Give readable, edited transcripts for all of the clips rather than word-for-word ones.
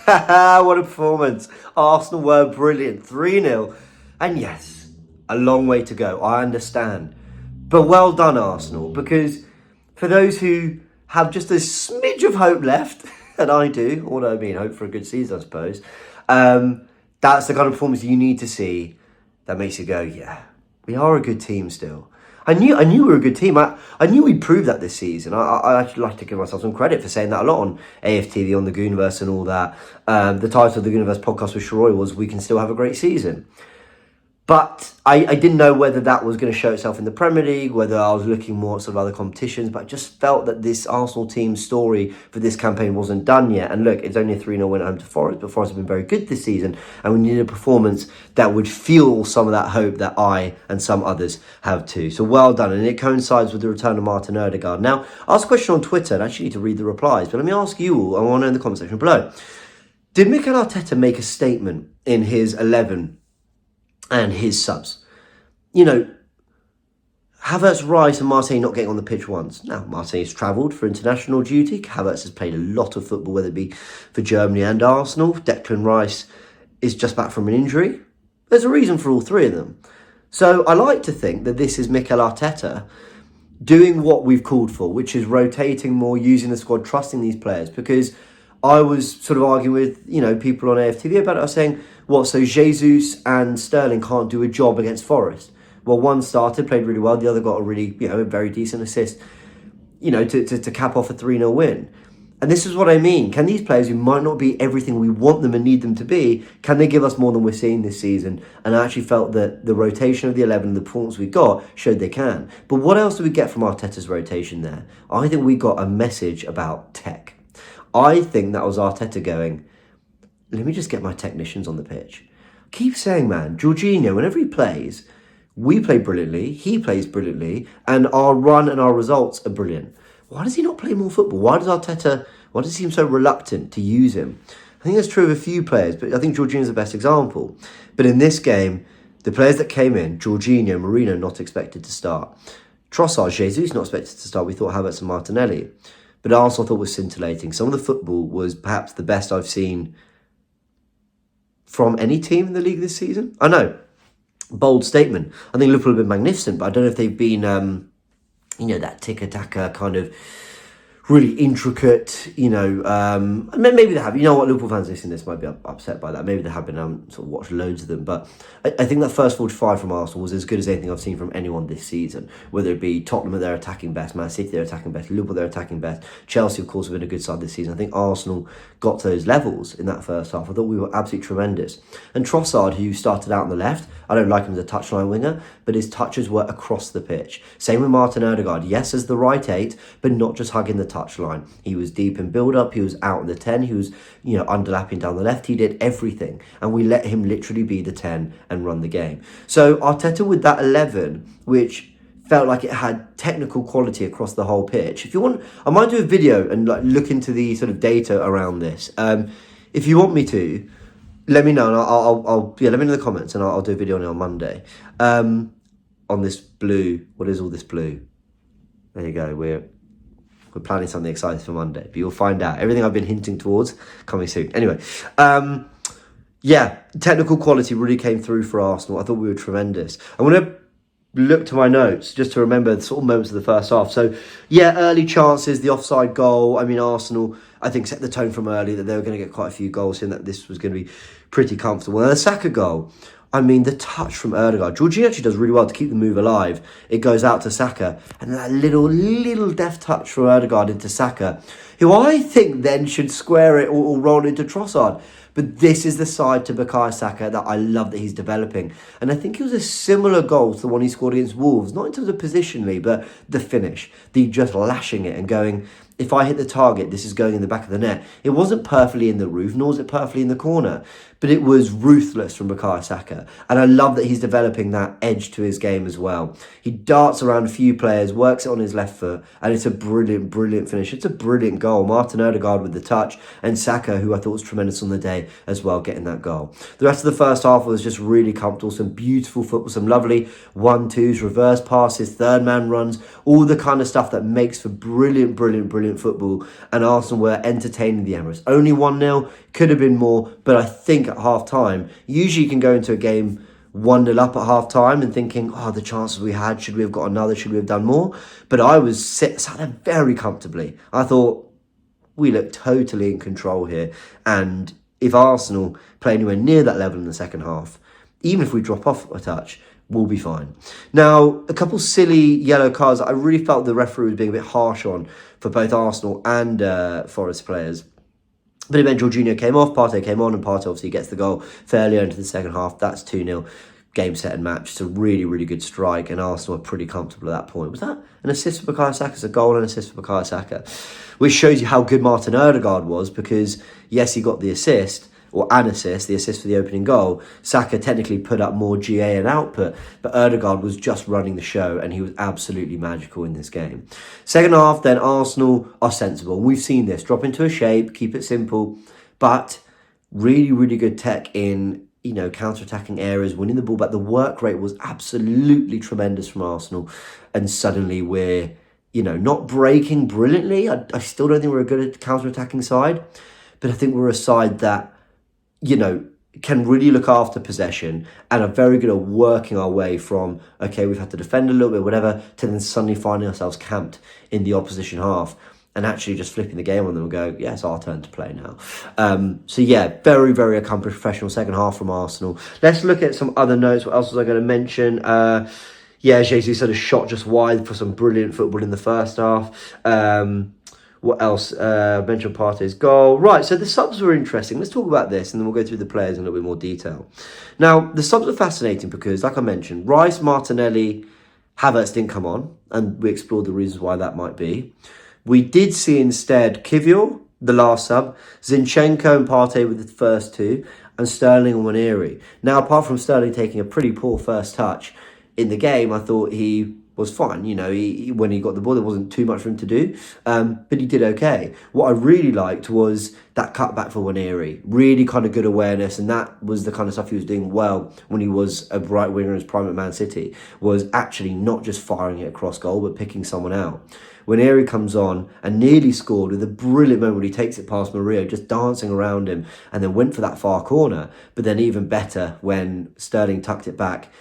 What a performance. Arsenal were brilliant. 3-0. And yes, a long way to go. I understand. But well done, Arsenal. Because for those who have just a smidge of hope left, and I do, although I mean hope for a good season, I suppose, that's the kind of performance you need to see that makes you go, yeah, we are a good team still. I knew we were a good team. I knew we'd prove that this season. I actually like to give myself some credit for saying that a lot on AFTV, on the Goonerverse and all that. The title of the Goonerverse podcast with Sharoy was "We Can Still Have a Great Season." But I didn't know whether that was going to show itself in the Premier League, whether I was looking more at sort of other competitions, but I just felt that this Arsenal team's story for this campaign wasn't done yet. And look, it's only a 3-0 win at home to Forest, but Forest have been very good this season, and we needed a performance that would fuel some of that hope that I and some others have too. So well done, and it coincides with the return of Martin Odegaard. Now, I asked a question on Twitter, and I actually need to read the replies, but let me ask you all, I want to know in the comment section below. Did Mikel Arteta make a statement in his 11 and his subs? You know, Havertz, Rice and Marseille not getting on the pitch once. Now, Marseille's travelled for international duty. Havertz has played a lot of football, whether it be for Germany and Arsenal. Declan Rice is just back from an injury. There's a reason for all three of them. So I like to think that this is Mikel Arteta doing what we've called for, which is rotating more, using the squad, trusting these players. Because I was sort of arguing with, you know, people on AFTV about it. I was saying, what, so Jesus and Sterling can't do a job against Forest? Well, one started, played really well. The other got a really, a very decent assist, to cap off a 3-0 win. And this is what I mean. Can these players who might not be everything we want them and need them to be, can they give us more than we're seeing this season? And I actually felt that the rotation of the 11 and the performance we got showed they can. But what else do we get from Arteta's rotation there? I think we got a message about tech. I think that was Arteta going, let me just get my technicians on the pitch. Keep saying, man, Jorginho, whenever he plays, we play brilliantly, he plays brilliantly, and our run and our results are brilliant. Why does he not play more football? Why does he seem so reluctant to use him? I think that's true of a few players, but I think Jorginho's the best example. But in this game, the players that came in, Jorginho, Marino, not expected to start. Trossard, Jesus, not expected to start. We thought Havertz and Martinelli. But Arsenal thought was scintillating. Some of the football was perhaps the best I've seen from any team in the league this season. I know, bold statement. I think Liverpool have been magnificent, but I don't know if they've been, that tick-a-taka kind of really intricate, maybe they have. You know what, Liverpool fans listening to this might be upset by that. Maybe they have been, sort of watched loads of them. But I think that first 45 from Arsenal was as good as anything I've seen from anyone this season. Whether it be Tottenham at their attacking best, Man City their attacking best, Liverpool their attacking best. Chelsea, of course, have been a good side this season. I think Arsenal got to those levels in that first half. I thought we were absolutely tremendous. And Trossard, who started out on the left, I don't like him as a touchline winger, but his touches were across the pitch. Same with Martin Odegaard. Yes, as the right 8, but not just hugging the touchline. He was deep in build-up, he was out in the 10, he was, underlapping down the left, he did everything. And we let him literally be the 10 and run the game. So Arteta with that 11, which felt like it had technical quality across the whole pitch. If you want, I might do a video and look into the sort of data around this. If you want me to, let me know, and I'll let me know in the comments, and I'll do a video on it on Monday. On this blue, what is all this blue? There you go, we're planning something exciting for Monday, but you'll find out. Everything I've been hinting towards, coming soon. Anyway, technical quality really came through for Arsenal. I thought we were tremendous. I'm going to look to my notes just to remember the sort of moments of the first half. So, early chances, the offside goal. I mean, Arsenal, I think, set the tone from early that they were going to get quite a few goals in, that this was going to be pretty comfortable. And the Saka goal, I mean, the touch from Odegaard. Jorginho actually does really well to keep the move alive. It goes out to Saka. And that little deft touch from Odegaard into Saka, who I think then should square it or roll into Trossard. But this is the side to Bukayo Saka that I love that he's developing. And I think it was a similar goal to the one he scored against Wolves. Not in terms of positionally, but the finish. The just lashing it and going, if I hit the target, this is going in the back of the net. It wasn't perfectly in the roof, nor was it perfectly in the corner. But it was ruthless from Bukayo Saka. And I love that he's developing that edge to his game as well. He darts around a few players, works it on his left foot, and it's a brilliant, brilliant finish. It's a brilliant goal. Martin Odegaard with the touch, and Saka, who I thought was tremendous on the day as well, getting that goal. The rest of the first half was just really comfortable. Some beautiful football, some lovely 1-2s, reverse passes, third man runs, all the kind of stuff that makes for brilliant, brilliant, brilliant brilliant football, and Arsenal were entertaining the Emirates. Only 1-0, could have been more, but I think at half-time, usually you can go into a game 1-0 up at half-time and thinking, oh, the chances we had, should we have got another, should we have done more? But I was sat there very comfortably. I thought, we look totally in control here, and if Arsenal play anywhere near that level in the second half, even if we drop off a touch, we'll be fine. Now, a couple silly yellow cards I really felt the referee was being a bit harsh on for both Arsenal and Forest players. But then Jorginho came off, Partey came on, and Partey obviously gets the goal fairly into the second half. That's 2-0. Game, set and match. It's a really, really good strike, and Arsenal are pretty comfortable at that point. Was that an assist for Bukayo Saka? It's a goal and an assist for Bukayo Saka, which shows you how good Martin Odegaard was, because yes, he got the assist, or an assist, the assist for the opening goal. Saka technically put up more GA and output, but Odegaard was just running the show, and he was absolutely magical in this game. Second half, then Arsenal are sensible. We've seen this. Drop into a shape, keep it simple, but really, really good tech in, you know, counter-attacking areas, winning the ball back. The work rate was absolutely tremendous from Arsenal, and suddenly we're, you know, not breaking brilliantly. I still don't think we're a good counter-attacking side, but I think we're a side that, you know, can really look after possession and are very good at working our way from, okay, we've had to defend a little bit, whatever, to then suddenly finding ourselves camped in the opposition half and actually just flipping the game on them and go, yeah, it's our turn to play now. So yeah, very, very accomplished professional second half from Arsenal. Let's look at some other notes. What else was I going to mention? Yeah, Jesus had a shot just wide for some brilliant football in the first half. What else? Mentioned Partey's goal. Right, so the subs were interesting. Let's talk about this, and then we'll go through the players in a little bit more detail. Now, the subs are fascinating because, like I mentioned, Rice, Martinelli, Havertz didn't come on, and we explored the reasons why that might be. We did see instead Kivior, the last sub, Zinchenko and Partey with the first two, and Sterling and Nwaneri. Now, apart from Sterling taking a pretty poor first touch in the game, I thought he was fine. You know, when he got the ball, there wasn't too much for him to do, but he did okay. What I really liked was that cutback for Nwaneri. Really kind of good awareness, and that was the kind of stuff he was doing well when he was a right winger in his prime at Man City, was actually not just firing it across goal, but picking someone out. Nwaneri comes on and nearly scored with a brilliant moment when he takes it past Murillo, just dancing around him, and then went for that far corner. But then even better when Sterling tucked it back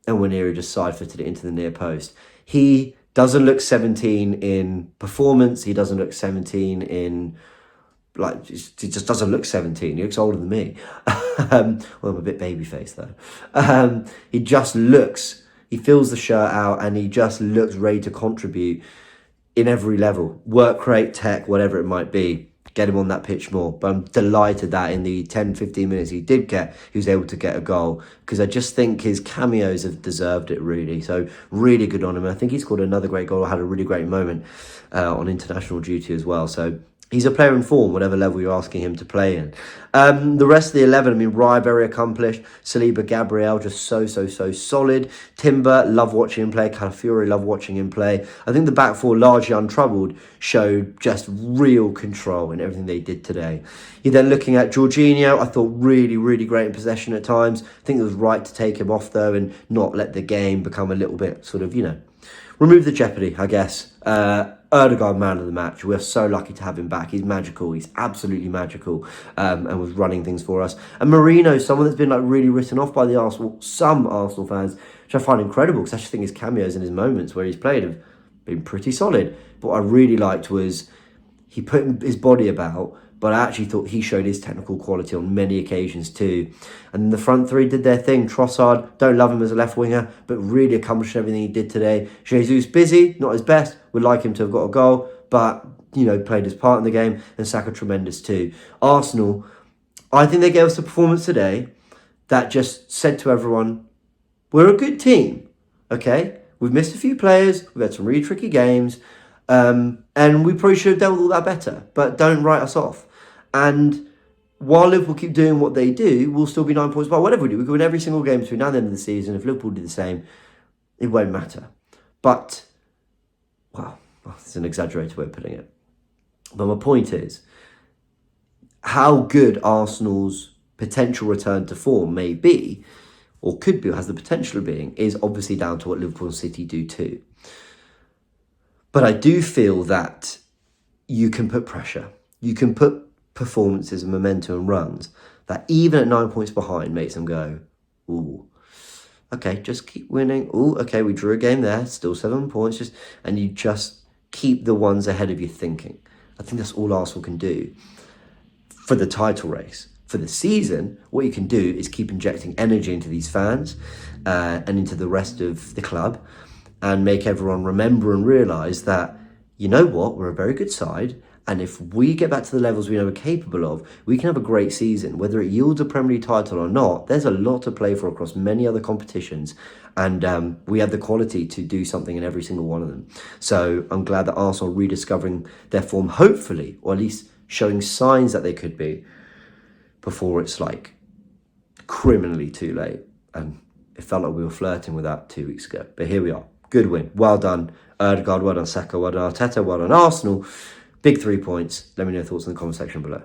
and Nwaneri just side-footed it into the near post. He doesn't look 17 in performance. He doesn't look 17 in, like, he just doesn't look 17. He looks older than me. Well, I'm a bit baby-faced, though. He just looks, he fills the shirt out, and he just looks ready to contribute in every level. Work rate, tech, whatever it might be. Get him on that pitch more. But I'm delighted that in the 10-15 minutes he did get, he was able to get a goal, because I just think his cameos have deserved it, really. So really good on him. I think he scored another great goal, had a really great moment on international duty as well. So he's a player in form, whatever level you're asking him to play in. The rest of the 11, I mean, Raya, very accomplished. Saliba, Gabriel, just so solid. Timber, love watching him play. Calafiori, love watching him play. I think the back four, largely untroubled, showed just real control in everything they did today. You're then looking at Jorginho. I thought really, really great in possession at times. I think it was right to take him off, though, and not let the game become a little bit sort of, you know, remove the jeopardy, I guess. Odegaard, man of the match. We're so lucky to have him back. He's magical. He's absolutely magical, and was running things for us. And Marino, someone that's been like really written off by the Arsenal, some Arsenal fans, which I find incredible, because I just think his cameos and his moments where he's played have been pretty solid. But what I really liked was he put his body about, but I actually thought he showed his technical quality on many occasions too. And the front three did their thing. Trossard, don't love him as a left winger, but really accomplished everything he did today. Jesus, busy, not his best. Would like him to have got a goal, but, you know, played his part in the game. And Saka, tremendous too. Arsenal, I think they gave us a performance today that just said to everyone, we're a good team, okay? We've missed a few players. We've had some really tricky games. And we probably should have dealt with all that better, but don't write us off. And while Liverpool keep doing what they do, we'll still be 9 points behind. Whatever we do, we can win every single game between now and the end of the season. If Liverpool do the same, it won't matter. But, well, it's an exaggerated way of putting it. But my point is, how good Arsenal's potential return to form may be, or could be, has the potential of being, is obviously down to what Liverpool and City do too. But I do feel that, you can put pressure. You can put performances and momentum and runs that even at 9 points behind makes them go, ooh, okay, just keep winning. Ooh, okay, we drew a game there, still 7 points, and you just keep the ones ahead of you thinking. I think that's all Arsenal can do for the title race. For the season, what you can do is keep injecting energy into these fans and into the rest of the club, and make everyone remember and realise that, you know what, we're a very good side, and if we get back to the levels we know we're capable of, we can have a great season. Whether it yields a Premier League title or not, there's a lot to play for across many other competitions, and we have the quality to do something in every single one of them. So I'm glad that Arsenal are rediscovering their form, hopefully, or at least showing signs that they could be, before it's like criminally too late. And it felt like we were flirting with that 2 weeks ago. But here we are. Good win. Well done, Odegaard. Well done, Saka. Well done, Arteta. Well done, Arsenal. Big 3 points. Let me know your thoughts in the comment section below.